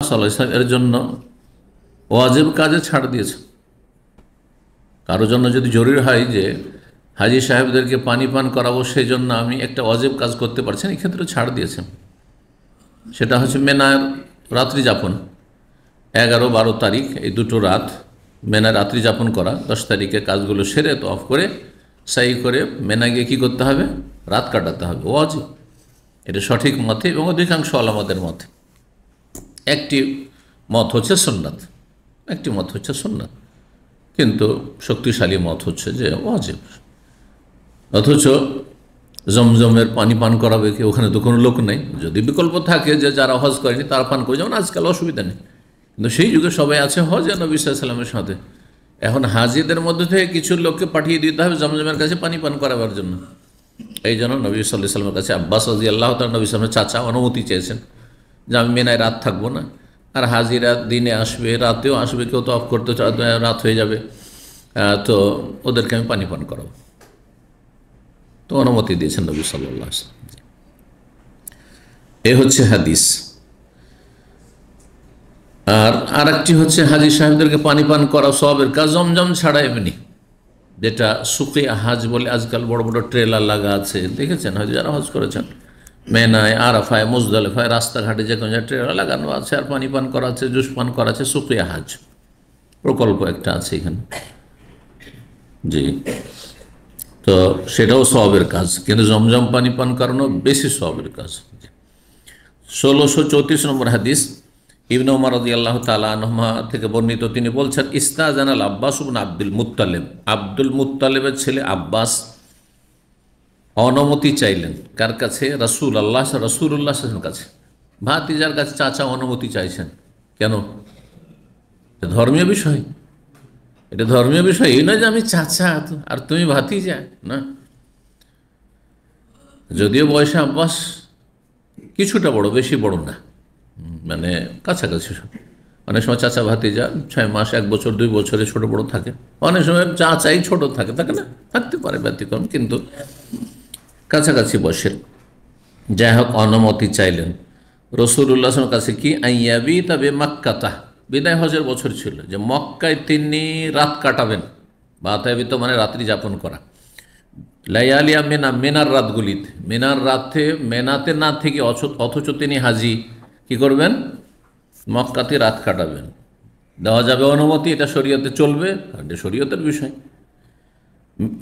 সাল্লাল্লাহু আলাইহি ওয়াসাল্লাম এর জন্য ওয়াজিব কাজে ছাড় দিয়েছে। কারোর জন্য যদি জরুরি হয় যে হাজি সাহেবদেরকে পানি পান করাবো, সেই জন্য আমি একটা ওয়াজিব কাজ করতে পারছি না, এক্ষেত্রে ছাড় দিয়েছেন। সেটা হচ্ছে মেনার রাত্রি যাপন। 11-12 তারিখ এই দুটো রাত মেনা রাত্রি যাপন করা। 10 তারিখে কাজগুলো সেরে তওয়াফ করে সাই করে মেনা গিয়ে কী করতে হবে? রাত কাটাতে হবে, ওয়াজিব। এটা সঠিক মতে এবং অধিকাংশ আলামাদের মতে। একটি মত হচ্ছে সুন্নাত, একটি মত হচ্ছে সুন্নাত, কিন্তু শক্তিশালী মত হচ্ছে যে ওয়াজিব। অথচ জমজমের পানি পান করাবে কি? ওখানে তো কোনো লোক নেই। যদি বিকল্প থাকে যে যারা হজ করেনি তারা পান করে, যেমন আজকাল অসুবিধা নেই, কিন্তু সেই যুগে সবাই আছে হজ নবী সাল্লাল্লাহু আলাইহি ওয়াসাল্লামের সাথে। এখন হাজিদের মধ্যে থেকে কিছু লোককে পাঠিয়ে দিতে হবে জমজমের কাছে পানি পান করাবার জন্য। এই জন্য নবী সাল্লাল্লাহু আলাইহি ওয়াসাল্লামের কাছে আব্বাস রাদিয়াল্লাহু তাআলা নবী সাল্লামের চাচা অনুমতি চেয়েছেন যে আমি মেনায় রাত থাকবো না, আর হাজিরা দিনে আসবে রাতেও আসবে, কেউ তো অফ করতে রাত হয়ে যাবে, তো ওদেরকে আমি পানি পান করাবো। তো অনুমতি দিয়েছেন নবী সাল্লাল্লাহু আলাইহি ওয়াসাল্লাম। এ হচ্ছে হাদিস। আর আরেকটি হচ্ছে হাজি সাহেবদেরকে পানি পান করা সওয়াবের কাজ জমজম ছাড়া এমনি, যেটা সুকিয়া হাজ বলে আজকাল বড় বড় ট্রেলার লাগা আছে, দেখেছেন হয়তো যারা হজ করেছেন। মেনায়, আরাফায়, মুজদালিফায় রাস্তাঘাটে যে কোনো ট্রেলার লাগানো আছে, আর পানি পান করা আছে, জুস পান করা আছে। সুকিয়া হাজ প্রকল্প একটা আছে এখানে, জি। তো সেটাও সওয়াবের কাজ, কিন্তু জমজম পানি পান করানো বেশি সওয়াবের কাজ। 1634 নম্বর হাদিস, ইবনে উমর রাদিয়াল্লাহু তাআলা আনহুমা থেকে বর্ণিত, তিনি বলছেন ইস্তাজানাল আব্বাস ইবনে আব্দুল মুত্তালিব, আব্দুল মুত্তালিবের ছেলে আব্বাস অনুমতি চাইলেন। কার কাছে? রাসূলুল্লাহ সাল্লাল্লাহু আলাইহি কাছে। ভাতিজার কাছে চাচা অনুমতি চাইছেন কেন? এটা ধর্মীয় বিষয়, এটা ধর্মীয় বিষয়। এই নয় যে আমি চাচা আর তুমি ভাতিজা, না। যদিও বয়সে আব্বাস কিছুটা বড়, বেশি বড় না, মানে কাছাকাছি সব। অনেক সময় চাচা ভাতিজা 6 মাস, 1 বছর, 2 বছরে ছোট বড় থাকে। অনেক সময় চাচাই ছোট থাকে, থাকে না, থাকতে পারে ব্যতিক্রম, কিন্তু কাছাকাছি বয়সের। যাই হোক, অনুমতি চাইলেন রাসূলুল্লাহর কাছে। কি? আইয়াবি তবে মক্কাতা, বিদায় হজের বছর ছিল, যে মক্কায় তিনি রাত কাটাবেন। বাতাবিত মানে রাত্রি যাপন করা। লায়ালিয়া মেনা, মেনার রাতগুলিতে, মেনার রাতে মেনাতে না থেকে অথচ তিনি হাজি কি করবেন? মক্কাতে রাত কাটাবেন। দেওয়া যাবে অনুমতি, এটা শরীয়তে চলবে, এটা শরীয়তের বিষয়।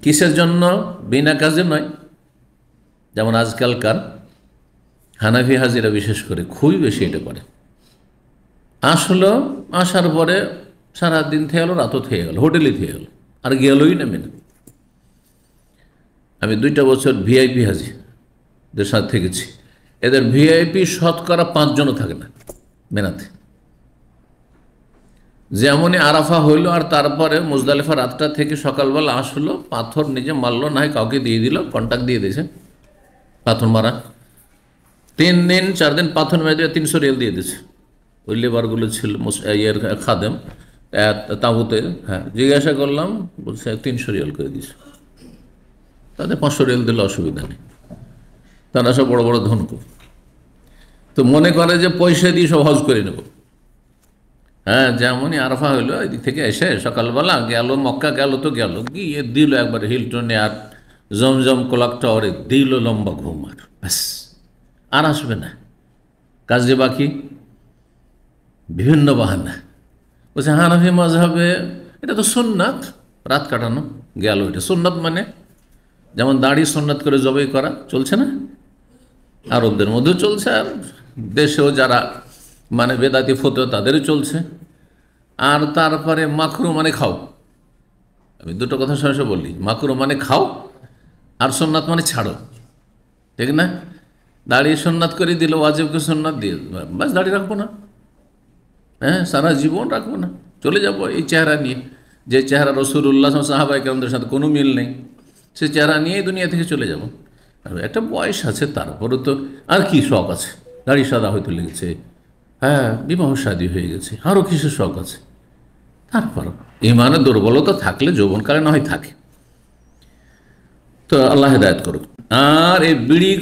কিসের জন্য? বিনা কাজে নয়। যেমন আজকালকার হানাফি হাজিরা বিশেষ করে খুবই বেশি এটা করে। আসলো, আসার পরে সারাদিন থেকে গেলো, রাতও থেকে গেল, হোটেলে থেকে গেল, আর গেলই না মেনা। আমি 2টা বছর ভিআইপি হাজিদের সাথে থেকেছি। এদের ভিআইপি শতকরা 5 জনও থাকে না মেনাতে। যেমনই আরাফা হইল, আর তারপরে মুজদালিফা রাতটা থেকে সকালবেলা আসলো, পাথর নিজে মারলো, না হয় কাউকে দিয়ে দিল, কন্ট্যাক্ট দিয়ে দিয়েছে পাথর মারা। 3 দিন 4 দিন পাথর মেরে দিয়ে 300 রিয়াল দিয়ে দিয়েছে। ওই লেবারগুলো ছিল ইয়ের খাদেম তাঁবুতে। হ্যাঁ, জিজ্ঞাসা করলাম, বলছে 300 রিয়াল করে দিয়েছে। তাদের 500 রিয়াল দিলে অসুবিধা নেই, তারা সব বড় বড় ধনকুব। তো মনে করে যে পয়সা দিয়ে সব হজ করে নেব। হ্যাঁ, যেমনই আরাফা হইলো, এদিক থেকে এসে সকালবেলা গেল, মক্কা গেল, তো গেল গিয়ে দিল একবার হিলটনে আর জমজম কোলাক টাওয়ারে দিল লম্বা ঘুম, আর ব্যাস, আর আসবে না। কাজ যে বাকি, বিভিন্ন বাহানা। বলছে হানাফি মাযহাবে এটা তো সুন্নাত, রাত কাটানো গেল, এটা সুন্নাত। মানে যেমন দাড়ি সুন্নাত করে জবাই করা চলছে না, আরবদের মধ্যেও চলছে, আর দেশেও যারা মানে বেদাতি ফতোয়া তাদেরও চলছে। আর তারপরে মাকরু মানে খাও। আমি দুটো কথা সরাসরি বলি, মাকরু মানে খাও, আর সুন্নাত মানে ছাড়ো, ঠিক না? দাড়ি সুন্নাত করে দিল, ওয়াজিবকে সুন্নাত দিয়ে, বাস দাড়ি রাখবো না, হ্যাঁ, সারা জীবন রাখবো না, চলে যাব এই চেহারা নিয়ে, যে চেহারা রাসূলুল্লাহ সাহাবায়ে কেরামদের সাথে কোনো মিল নেই, সে চেহারা নিয়ে দুনিয়া থেকে চলে যাব। আর একটা বয়স আছে, তারপরে তো আর কি শখ আছে? দাড়ি সাদা হয়তো লেগেছে, হ্যাঁ, বিবাহ শাদী হয়ে গেছে, আরও কিসের শখ আছে? তারপর ইমানের দুর্বলতা থাকলে যৌবনকালে না হয় থাকে। তো আল্লাহ হেদায়েত করুক। আর এই বিড়ি